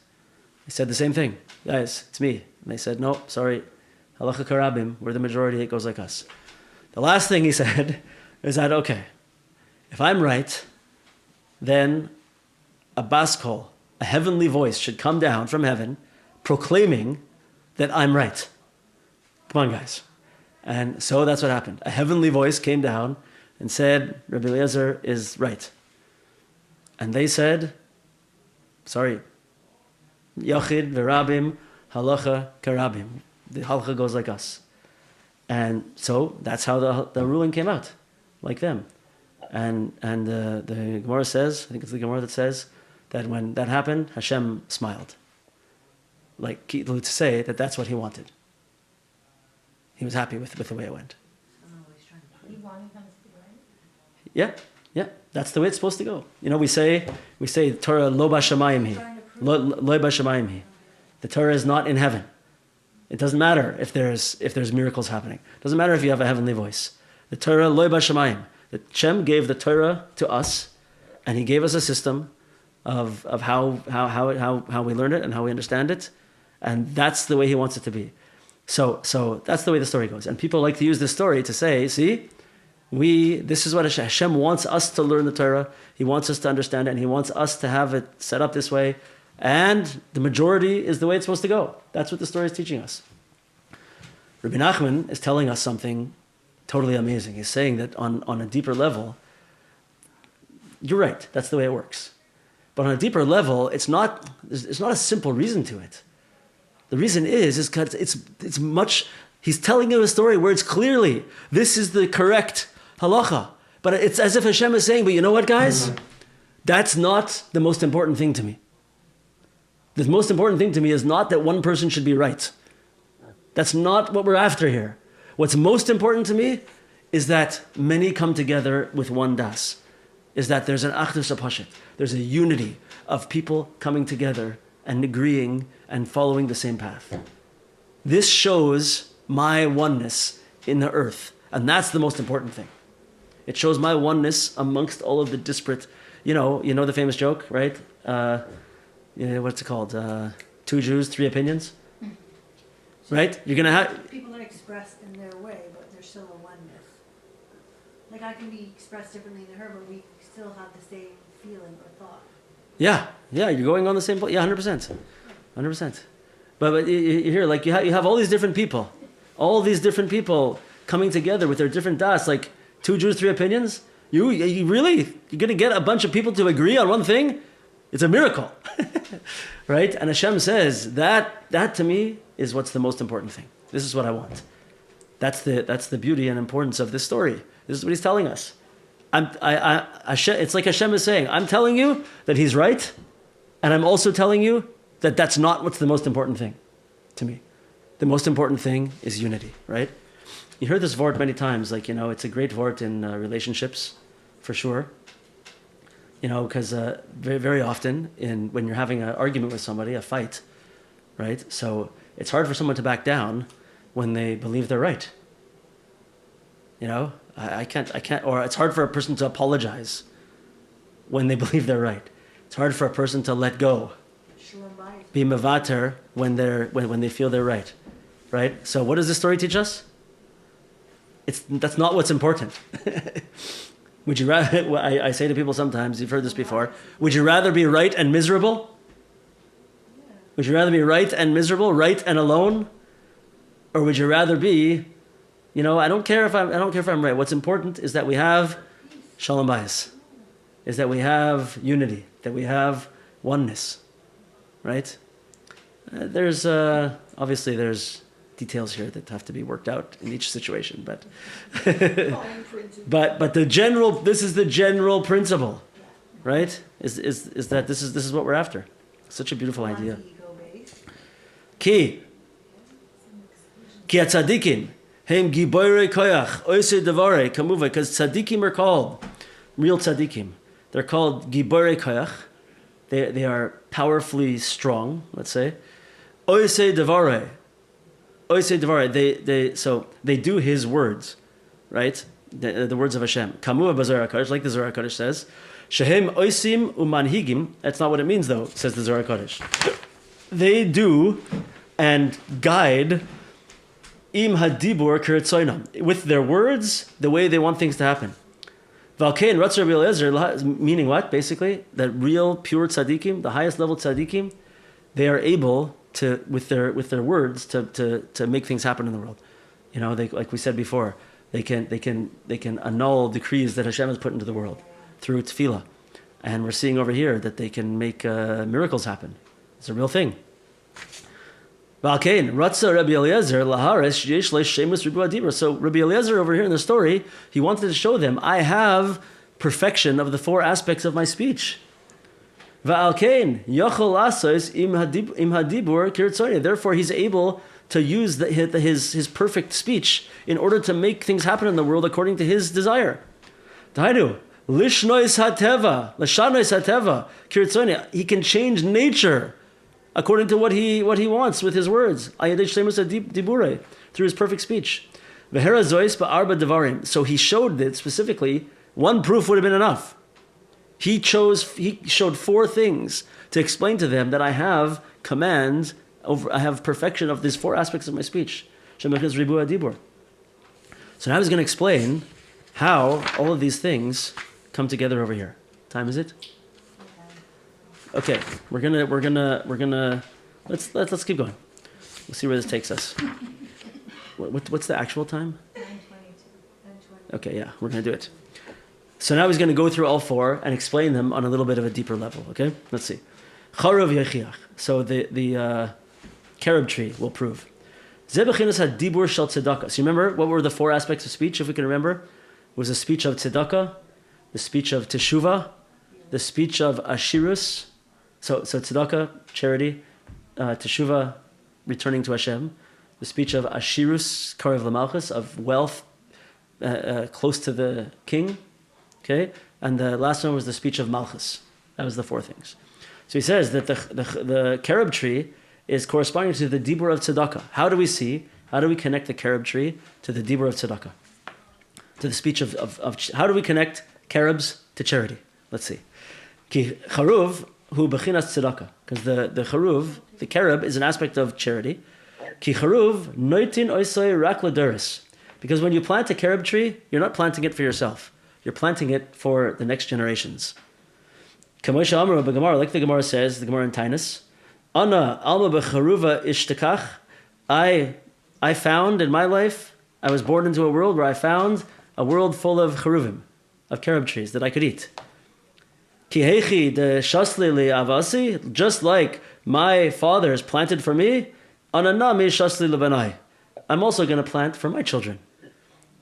Speaker 1: They said the same thing. Guys, it's me. And they said, no, sorry. Halacha karabim, we're the majority, it goes like us. The last thing he said is that, okay, if I'm right, then a baskol, a heavenly voice should come down from heaven proclaiming that I'm right. Come on, guys. And so that's what happened. A heavenly voice came down and said, Rabbi Eliezer is right. And they said, sorry, Yachid v'rabim halacha karabim. The halacha goes like us. And so that's how the ruling came out, like them. And the Gemara says, I think it's the Gemara that says, that when that happened, Hashem smiled. Like to say that that's what he wanted. He was happy with the way it went.
Speaker 3: He wanted them to be right?
Speaker 1: Yeah, that's the way it's supposed to go. You know, we say Torah lo b'shamayim hi, lo b'shamayim hi. The Torah is not in heaven. It doesn't matter if there's miracles happening. It doesn't matter if you have a heavenly voice. The Torah lo b'shamayim. The Shem gave the Torah to us and He gave us a system of how we learn it and how we understand it, and that's the way He wants it to be. So that's the way the story goes. And people like to use this story to say, see, this is what Hashem wants us to learn the Torah. He wants us to understand it, and He wants us to have it set up this way. And the majority is the way it's supposed to go. That's what the story is teaching us. Rabbi Nachman is telling us something totally amazing. He's saying that on a deeper level, you're right, that's the way it works. But on a deeper level, it's not a simple reason to it. The reason is because it's much, he's telling you a story where it's clearly, this is the correct halacha. But it's as if Hashem is saying, but you know what, guys? That's not the most important thing to me. The most important thing to me is not that one person should be right. That's not what we're after here. What's most important to me is that many come together with one das. Is that there's an achdus hapashit. There's a unity of people coming together and agreeing and following the same path. This shows my oneness in the earth. And that's the most important thing. It shows my oneness amongst all of the disparate, you know the famous joke, right? What's it called? 2 Jews, 3 opinions? Right? You're going to have...
Speaker 3: People are expressed in their way, but there's still a oneness. Like I can be expressed differently than her, but we still have the same feeling or thought.
Speaker 1: Yeah, you're going on the same... Yeah, 100%. 100%. But you hear, like, you have all these different people. All these different people coming together with their different das, like 2 Jews, 3 opinions? You really? You're going to get a bunch of people to agree on one thing? It's a miracle. Right? And Hashem says, that to me is what's the most important thing. This is what I want. That's the beauty and importance of this story. This is what He's telling us. It's like Hashem is saying, I'm telling you that He's right, and I'm also telling you that that's not what's the most important thing to me. The most important thing is unity, right? You heard this word many times, like, it's a great word in relationships, for sure. Because very, very often when you're having an argument with somebody, a fight, right? So it's hard for someone to back down when they believe they're right. I can't, or it's hard for a person to apologize when they believe they're right. It's hard for a person to let go, be mevater when they feel they're right, right? So what does this story teach us? That's not what's important. Would you rather, I say to people sometimes, you've heard this before, would you rather be right and miserable? Would you rather be right and miserable, right and alone? Or would you rather be, I don't care if I'm right. What's important is that we have shalom bayis, is that we have unity, that we have oneness, right? There's details here that have to be worked out in each situation, but but this is the general principle, right? Is that this is what we're after. Such a beautiful idea. Ki tzadikim hem giborei koyach oisei devarei kamuva, because tzadikim are called real tzadikim. They're called giborei koyach. They are powerfully strong. Let's say oisei devarei. They do His words, right? The words of Hashem. Kamuva b'Zohar HaKadosh, like the Zohar HaKadosh says, shehem oisim umanhigim. That's not what it means, though, says the Zohar HaKadosh. They do and guide im hadibur kiritzoinam, with their words, the way they want things to happen. Valkein Ratz Rabbi Eliezer, meaning what? Basically, that real pure tzaddikim, the highest level tzaddikim, they are able to, with their words, to make things happen in the world. They, like we said before, they can annul decrees that Hashem has put into the world through tefillah, and we're seeing over here that they can make miracles happen. It's a real thing. So Rabbi Eliezer over here in the story, he wanted to show them, I have perfection of the 4 aspects of my speech. Therefore, he's able to use his perfect speech in order to make things happen in the world according to his desire. He can change nature according to what he wants with his words, through his perfect speech. So he showed that specifically, one proof would have been enough. He showed 4 things to explain to them that I have command over, I have perfection of these 4 aspects of my speech. So now he's going to explain how all of these things come together over here. Time is it? Okay, we're gonna let's keep going. We'll see where this takes us. What's the actual time?
Speaker 2: 9:22.
Speaker 1: Okay, yeah, we're gonna do it. So now he's going to go through all 4 and explain them on a little bit of a deeper level. Okay, let's see. Charav yechiach. So the carob tree will prove. Zebechinas had dibur shel tzedakah. So you remember what were the 4 aspects of speech? If we can remember, it was the speech of tzedakah, the speech of teshuvah, the speech of ashirus. So tzedakah, charity, teshuvah, returning to Hashem. The speech of ashirus, karev l'malchus, of wealth, close to the king. Okay, and the last one was the speech of malchus. That was the 4 things. So he says that the carob tree is corresponding to the dibur of tzedakah. How do we connect the carob tree to the dibur of tzedakah? To the speech of how do we connect carobs to charity? Let's see. Ki charuv hu bechinas tzedakah, because the charuv, the carob, is an aspect of charity. Ki charuv noitin oisoi rak laduris, because when you plant a carob tree, you're not planting it for yourself. You're planting it for the next generations. Kamosha Amar b'Gemara, like the Gemara says, the Gemara in Tainus, Ana alma b'charuva ishtekach. I found in my life, I was born into a world where I found a world full of charuvim, of carob trees that I could eat. Kihechi de shasli li avasi, just like my fathers planted for me, ananami shasli lebanai. I'm also going to plant for my children.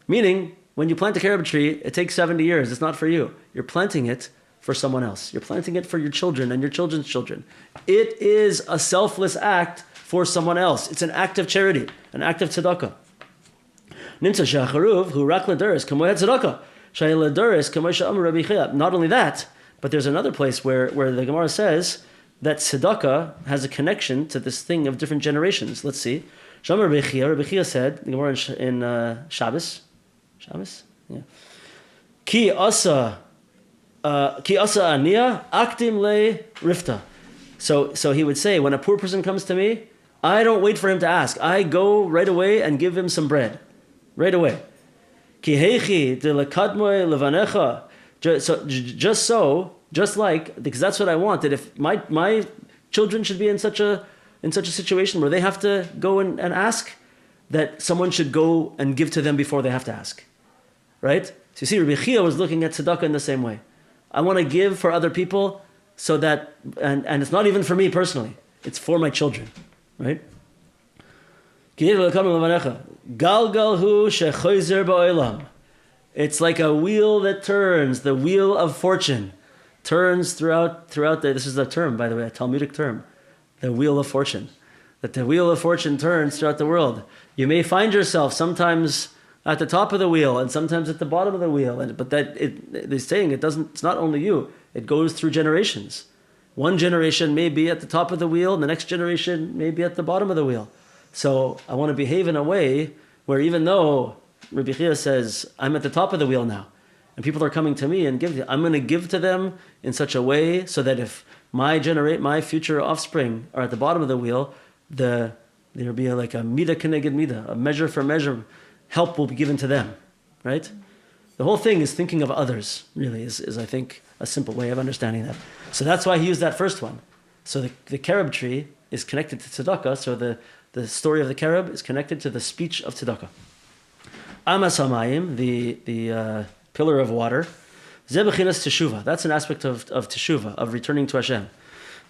Speaker 1: Meaning, when you plant a carob tree, it takes 70 years. It's not for you. You're planting it for someone else. You're planting it for your children and your children's children. It is a selfless act for someone else. It's an act of charity, an act of tzedakah. Nimtza she'acharuv hu rak laduris kamoy tzedakah. Shei laduris kamoy she'amar Rabbi Chia. Not only that, but there's another place where the Gemara says that tzedakah has a connection to this thing of different generations. Let's see. Shamar Rabbi Chia said, the Gemara in Shabbos, yeah. Ki asa aniya akdim le rifta. So he would say, when a poor person comes to me, I don't wait for him to ask. I go right away and give him some bread, right away. Ki heichi de lekadmoy levanecha. Just like, because that's what I want. That if my children should be in such a situation where they have to go and ask, that someone should go and give to them before they have to ask. Right? So you see, Rabbi Chia was looking at tzedakah in the same way. I want to give for other people so that, and it's not even for me personally, it's for my children. Right? It's like a wheel that turns, the wheel of fortune turns throughout this is a term, by the way, a Talmudic term, the wheel of fortune. That the wheel of fortune turns throughout the world. You may find yourself sometimes at the top of the wheel and sometimes at the bottom of the wheel. But they're saying it's not only you, it goes through generations. One generation may be at the top of the wheel, and the next generation may be at the bottom of the wheel. So I want to behave in a way where even though Rabbi Chia says, I'm at the top of the wheel now, and people are coming to me and I'm going to give to them in such a way so that if my future offspring are at the bottom of the wheel, there'll be like a midah keneged midah, a measure for measure, help will be given to them, right? The whole thing is thinking of others, really, is I think, a simple way of understanding that. So that's why he used that first one. So the carob tree is connected to tzedakah, so the story of the carob is connected to the speech of tzedakah. Amas hamayim, the pillar of water, zebechinas teshuvah, that's an aspect of teshuvah, of returning to Hashem.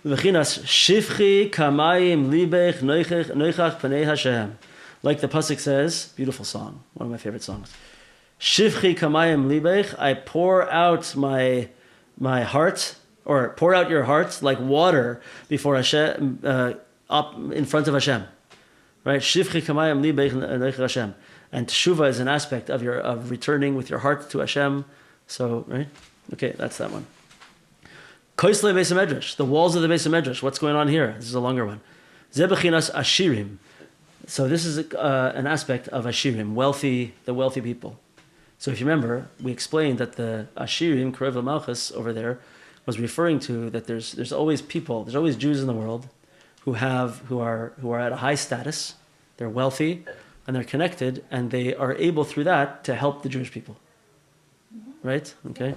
Speaker 1: Bechinas shifchi kamayim libech noichach panei Hashem. Like the pasuk says, beautiful song, one of my favorite songs. Shifchi kamayim libech, I pour out my heart, or pour out your heart like water before Hashem, up in front of Hashem. Right? Shifchi kamayim libech noichach Hashem. And teshuvah is an aspect of returning with your heart to Hashem. So, right? Okay, that's that one. Koisle Beis HaMedrash, the walls of the Beis HaMedrash. What's going on here? This is a longer one. Zebechinas Ashirim. So this is an aspect of Ashirim, the wealthy people. So if you remember, we explained that the Ashirim, Karev Malchus over there, was referring to that there's always people, there's always Jews in the world who are at a high status, they're wealthy, and they're connected, and they are able through that to help the Jewish people. Right? Okay?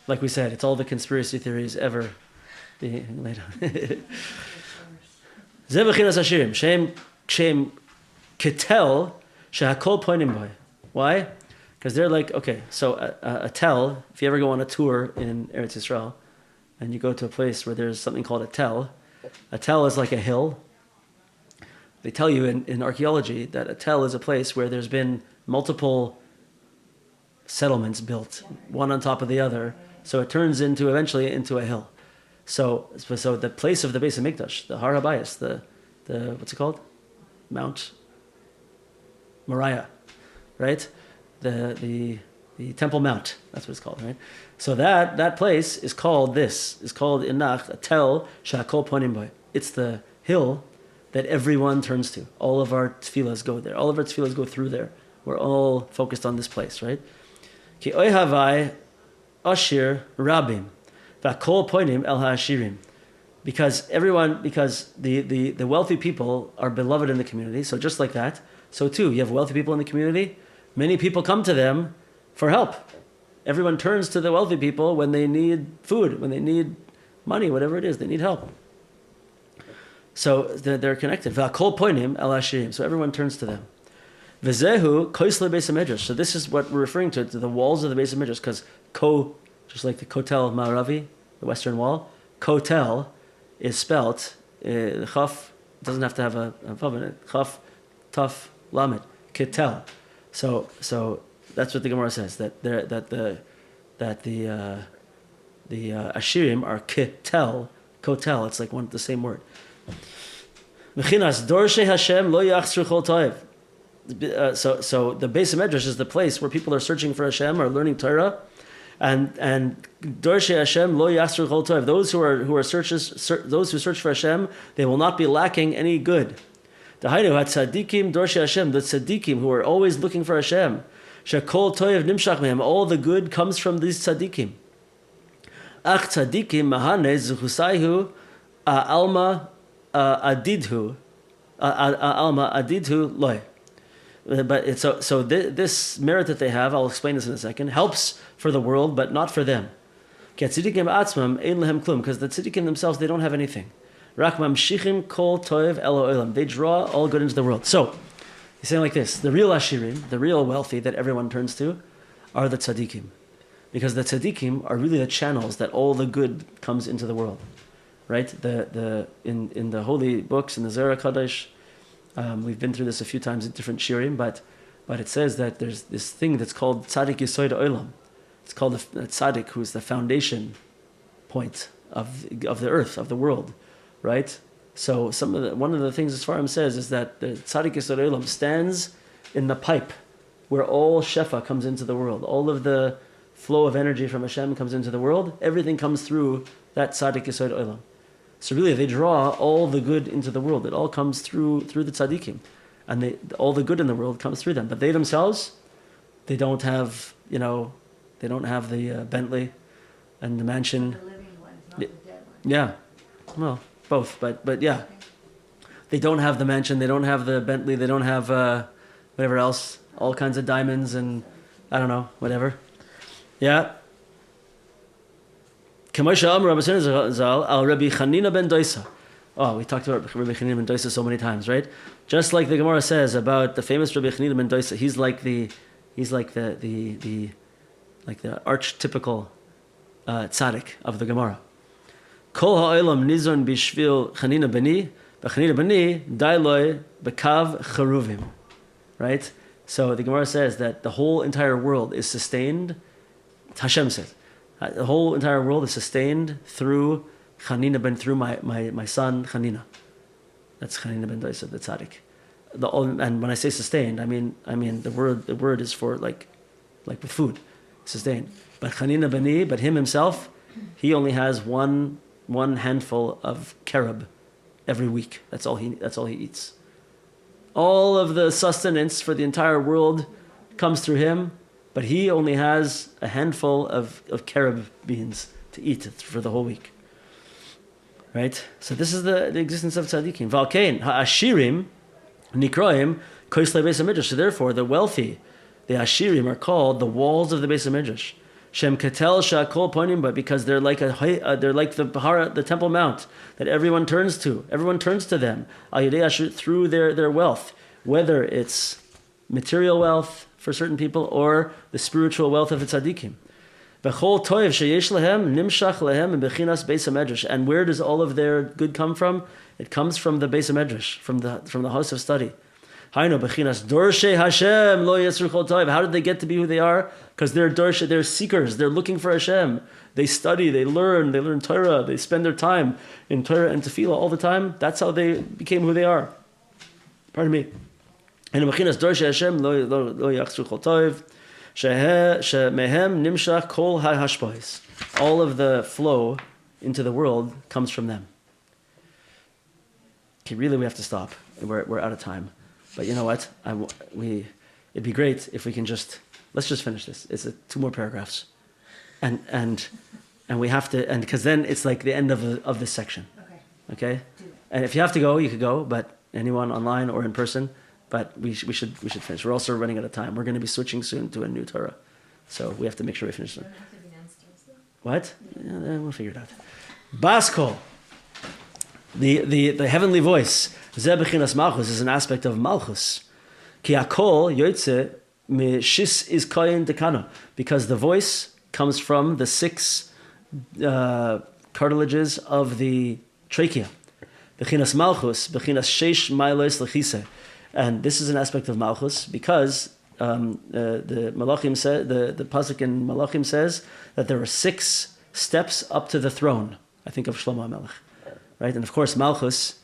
Speaker 1: Like we said, it's all the conspiracy theories ever being laid out. זה בחינת השירים, שהם ketel shehakol poinim boy. Why? Because they're like, okay, so a tel, if you ever go on a tour in Eretz Yisrael, and you go to a place where there's something called a tel is like a hill. They tell you in archaeology that a tel is a place where there's been multiple settlements built, one on top of the other, so it turns eventually into a hill. So the place of the Beis HaMikdash, the Har HaBayis, the what's it called? Mount Moriah, right? The Temple Mount, that's what it's called, right? So that place is called in Nacht a tel shakol ponim boy. It's the hill that everyone turns to. All of our tefillas go there. All of our tefillas go through there. We're all focused on this place, right? Ki oy havai ashir rabim v'akol ponim el ha'ashirim. Because the wealthy people are beloved in the community. So just like that, so too, you have wealthy people in the community. Many people come to them for help. Everyone turns to the wealthy people when they need food, when they need money, whatever it is, they need help. So they're connected. V'akol ponim el ha'ashirim. So everyone turns to them. V'zehu koisle Beis HaMidrash. So this is what we're referring to the walls of the Beis HaMidrash, because just like the Kotel Ma'aravi, the Western Wall, Kotel is spelt Chaf, doesn't have to have a vav in it. Chaf, Taf, Lamed, Ketel. So that's what the Gemara says, that the Ashirim are Ketel, Kotel. It's like the same word. Mechinas Dorshei Hashem lo yachzru chol toiv. So the Beis HaMidrash is the place where people are searching for Hashem or learning Torah, and Dorshei Hashem lo yachzru chol toiv. Those who search for Hashem, they will not be lacking any good. Dahainu hatzadikim Dorshei Hashem, the tzadikim who are always looking for Hashem. Shekol toiv nimshach mehem. All the good comes from these tzadikim. Ach tzadikim mahane zuchusaihu alma adidhu loy. But this merit that they have, I'll explain this in a second, helps for the world, but not for them. Because the tzaddikim themselves, they don't have anything. They draw all good into the world. So, he's saying like this, the real ashirim, the real wealthy that everyone turns to, are the tzaddikim. Because the tzaddikim are really the channels that all the good comes into the world. Right? In the holy books, in the Zohar Kadosh, we've been through this a few times in different shirim, but it says that there's this thing that's called tzaddik yisoid olam. It's called the tzaddik, who's the foundation point of the earth, of the world, right? So one of the things the Sfarim says is that the tzaddik yisoid olam stands in the pipe where all shefa comes into the world. All of the flow of energy from Hashem comes into the world. Everything comes through that tzaddik yisoid olam. So really, they draw all the good into the world. It all comes through the tzaddikim, and all the good in the world comes through them. But they themselves, they don't have the Bentley and the mansion.
Speaker 3: The living ones, not the dead ones.
Speaker 1: Yeah, well, both, but yeah, they don't have the mansion. They don't have the Bentley. They don't have whatever else, all kinds of diamonds and I don't know, whatever. Yeah. Oh, we talked about Rabbi Chanina ben Doisa so many times, right? Just like the Gemara says about the famous Rabbi Chanina ben Doisa, he's like the archetypical tzaddik of the Gemara. Kol ha'olam nizon bishvil Chanina beni, b'Chanina beni dailoi b'kav cheruvim, right? So the Gemara says that the whole entire world is sustained. Hashem says. The whole entire world is sustained through Chanina through my son Chanina. That's Chanina ben Doisa, the tzaddik. And when I say sustained, I mean the word is for like with food, sustained. But Chanina beni, but him himself, he only has one handful of carob every week. That's all he eats. All of the sustenance for the entire world comes through him. But he only has a handful of carob beans to eat for the whole week. Right? So this is the existence of tzaddikim. Valkein, ha'ashirim, nikroim, koislei beis hamidrash. So therefore, the wealthy, the ashirim, are called the walls of the Beis Hamidrash. Shem ketel shakol ponim, but because they're like the Temple Mount that everyone turns to. Everyone turns to them al yedei ashir, through their wealth, whether it's material wealth for certain people or the spiritual wealth of the tzaddikim. V'chol toiv sheyesh lehem nimshach lehem bechinas Beis Hamidrash. And where does all of their good come from? It comes from the Beis Hamidrash, from the house of study. Hainu bechinas dorshe Hashem lo yisru chol toiv. How did they get to be who they are? Because they're dorshe, they're seekers. They're looking for Hashem. They study, they learn Torah. They spend their time in Torah and Tefillah all the time. That's how they became who they are. Pardon me. And bechinas dorshe Hashem lo yisru chol toiv. Shemehem nimshach kol hashpais. All of the flow into the world comes from them. Okay, really, we have to stop. We're out of time. But you know what? It'd be great if we can let's just finish this. It's 2 more paragraphs, and we have to, and because then it's like the end of this section. Okay. And if you have to go, you could go. But anyone online or in person. But we should finish. We're also running out of time. We're going to be switching soon to a new Torah, so we have to make sure we finish it. What? Yeah, we'll figure it out. Baskol, the heavenly voice. Zeh bechinas malchus is an aspect of malchus. Ki akol yotze mishis is koyin dekana, because the voice comes from the 6 cartilages of the trachea. Bechinas malchus, bechinas sheish mailos lechise. And this is an aspect of Malchus because the Malachim said, the pasuk in Malachim says that there are 6 steps up to the throne. I think of Shlomo HaMelech, right? And of course, Malchus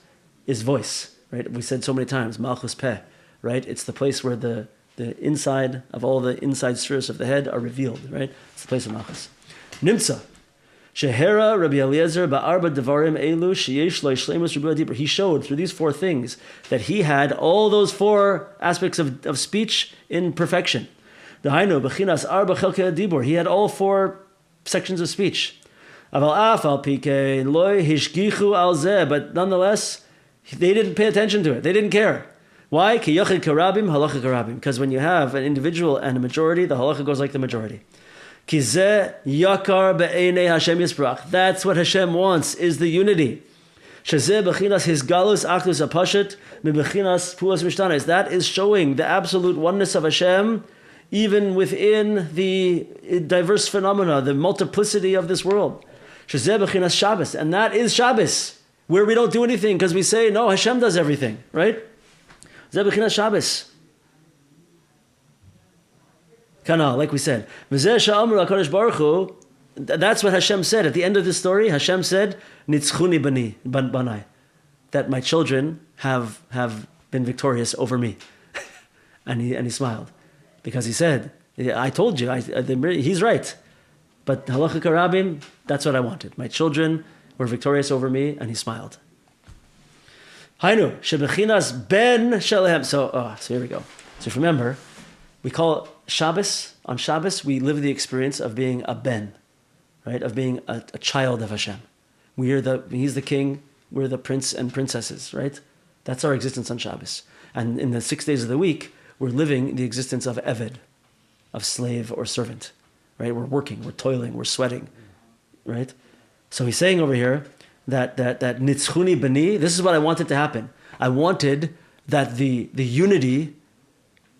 Speaker 1: is voice, right? We said so many times, Malchus Peh, right? It's the place where the inside of all the inside spheres of the head are revealed, right? It's the place of Malchus. Nimtza. Shehera Rabbi Eliezer ba'arba devarim elu sheyesh lo yishleimus Rabbi Dibur. He showed through these 4 things that he had all those 4 aspects of speech in perfection. Dahainu bechinas arba chelkei dibur. He had all 4 sections of speech. Aval af al pike loy hishgichu al zeh. But nonetheless, they didn't pay attention to it. They didn't care. Why? Ki yochid karabim halacha karabim. Because when you have an individual and a majority, the halacha goes like the majority. Kizeh yakar be'enei Hashem yisbrach. That's what Hashem wants, is the unity. Shezeh bechinas his galus achdus apashet mebechinas puas mishtanes. That is showing the absolute oneness of Hashem, even within the diverse phenomena, the multiplicity of this world. Shezeh bechinas Shabbos, and that is Shabbos, where we don't do anything because we say no, Hashem does everything, right? Zeh bechinas Shabbos. Kana, like we said, that's what Hashem said at the end of the story. Hashem said, "Nitzchuni banai," that my children have been victorious over me, and he smiled because he said, "I told you, he's right." But halacha karabim, that's what I wanted. My children were victorious over me, and he smiled. Hainu shebechinas ben shalehem. So here we go. So remember, we call Shabbos, on Shabbos, we live the experience of being a ben, right? Of being a child of Hashem. He's the king, we're the prince and princesses, right? That's our existence on Shabbos. And in the 6 days of the week, we're living the existence of Eved, of slave or servant, right? We're working, we're toiling, we're sweating, right? So he's saying over here that nitzchuni bani, this is what I wanted to happen. I wanted that the unity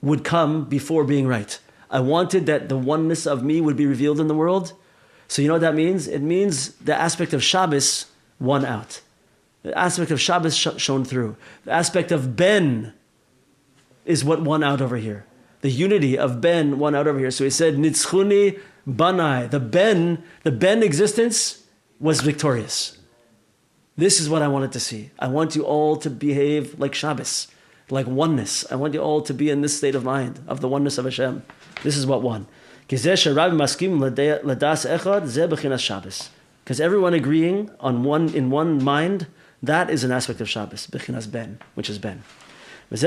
Speaker 1: would come before being right. I wanted that the oneness of me would be revealed in the world. So you know what that means? It means the aspect of Shabbos won out. The aspect of Shabbos shone through. The aspect of Ben is what won out over here. The unity of Ben won out over here. So he said, Nitzchuni Banai. The Ben existence was victorious. This is what I wanted to see. I want you all to behave like Shabbos, like oneness. I want you all to be in this state of mind, of the oneness of Hashem. This is what won. Because everyone agreeing in one mind, that is an aspect of Shabbos, bechinas ben, which is ben. And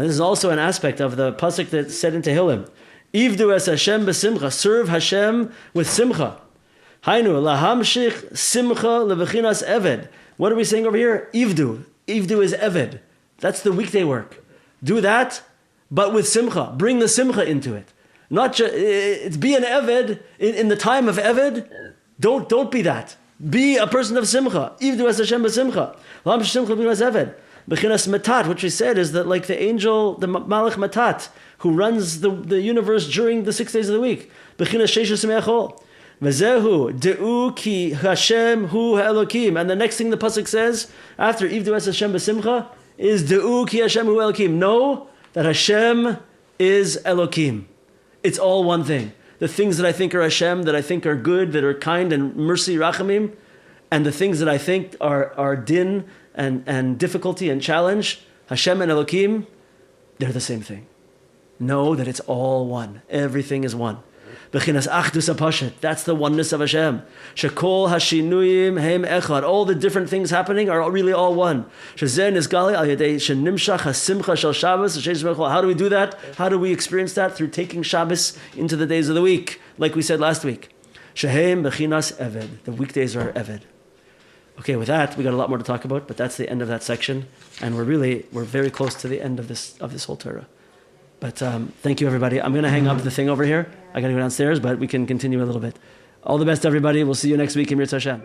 Speaker 1: this is also an aspect of the pasuk that said in Tehillim, Ivdu es Hashem b'simcha. Serve Hashem with simcha. Hainu lahamshich simcha levechinas eved. What are we saying over here? Ivdu. Ivdu is eved. That's the weekday work. Do that, but with simcha. Bring the simcha into it. Not just it's be an eved in the time of eved. Don't be that. Be a person of simcha. Ivdu es Hashem b'simcha. Lahamshich simcha levechinas eved. Bechinas matat, which we said is that like the angel, the malach matat, who runs the universe during the 6 days of the week. Bechinas sheishas me'achol. Vezehu de'u ki Hashem hu ha'elokim. And the next thing the pasuk says after Ivdu es Hashem b'simcha is de'u ki Hashem hu elokim. Know that Hashem is Elokim. It's all one thing. The things that I think are Hashem, that I think are good, that are kind and mercy, rachamim, and the things that I think are din and difficulty and challenge, Hashem and Elokim, they're the same thing. Know that it's all one. Everything is one. Bechinas achdus hapashet. That's the oneness of Hashem. Shekol hashinuyim heim echad. All the different things happening are really all one. Shezen is gali al yedei shenimshach hasimcha shel Shabbos. How do we do that? How do we experience that? Through taking Shabbos into the days of the week, like we said last week. Shehem bechinas eved. The weekdays are eved. Okay, with that we got a lot more to talk about, but that's the end of that section, and we're very close to the end of this whole Torah. But thank you, everybody. I'm going to hang up the thing over here. I got to go downstairs, but we can continue a little bit. All the best, everybody. We'll see you next week in Mirz Hashem.